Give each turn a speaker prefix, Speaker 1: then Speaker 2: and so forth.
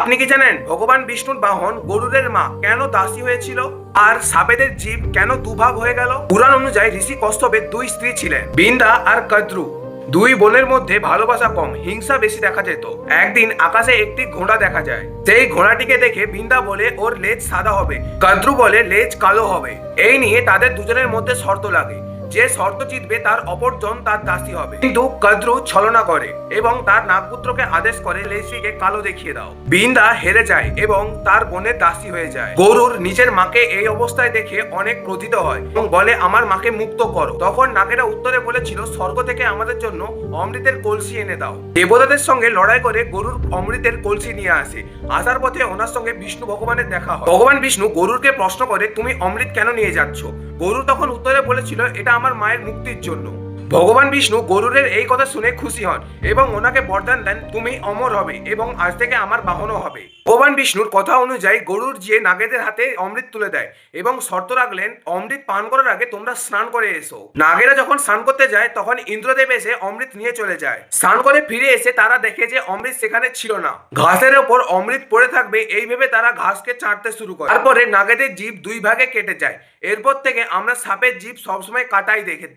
Speaker 1: আপনি কি জানেন ভগবান বিষ্ণুর বাহন গরুরের মা কেন দাসী হয়েছিল আর সাপেদের জীব কেন দুভাগ হয়ে গেল? পুরাণ অনুযায়ী ঋষি কশ্যপের দুই স্ত্রী ছিলেন, বিন্দা আর কদ্রু। দুই বোনের মধ্যে ভালোবাসা কম, হিংসা বেশি দেখা যেত। একদিন আকাশে একটি ঘোড়া দেখা যায়। সেই ঘোড়াটিকে দেখে বিন্দা বলে ওর লেজ সাদা হবে, কদ্রু বলে লেজ কালো হবে। এই নিয়ে তাদের দুজনের মধ্যে শর্ত লাগে, যে শর্ত জিতবে তার অপরজন তার দাসী হবে। কিন্তু কদ্রু ছলনা করে এবং তার নাগপুত্রকে আদেশ করে লেজটিকে কালো দেখিয়ে দাও। বিন্দা হেরে যায় এবং তার বোনের দাসী হয়ে যায়। গরুর নিজের মাকে এই অবস্থায় দেখে অনেক ক্রোধিত হয় এবং বলে আমার মাকে মুক্ত করো। তখন নাগেরা উত্তরে বলেছিল, স্বর্গ থেকে আমাদের জন্য অমৃতের কলসি এনে দাও। দেবতাদের সঙ্গে লড়াই করে গরুর অমৃতের কলসি নিয়ে আসে। আসার পথে ওনার সঙ্গে বিষ্ণু ভগবানের দেখা হয়। ভগবান বিষ্ণু গরুরকে প্রশ্ন করে, তুমি অমৃত কেন নিয়ে যাচ্ছ? গরু তখন উত্তরে বলেছিল, এটা আমার মায়ের মুক্তির জন্য। ভগবান বিষ্ণু গরুরের এই কথা শুনে খুশি হন এবং ওনাকে বরদান দেন, তুমি অমর হবে এবং আজ থেকে আমার বাহনও হবে। ভগবান বিষ্ণুর কথা অনুযায়ী গরুর যে নাগেদের হাতে অমৃত তুলে দেয় এবং শর্ত রাখলেন, অমৃত পান করার আগে তোমরা স্নান করে এসো। নাগেরা যখন স্নান করতে যায় তখন ইন্দ্রদেব এসে অমৃত নিয়ে চলে যায়। স্নান করে ফিরে এসে তারা দেখে যে অমৃত সেখানে ছিল না, ঘাসের ওপর অমৃত পড়ে থাকবে এই ভেবে তারা ঘাসকে চাটতে শুরু করে। তারপরে নাগেদের জীব দুই ভাগে কেটে যায়। এরপর থেকে আমরা সাপের জীব সবসময় কাটাই দেখে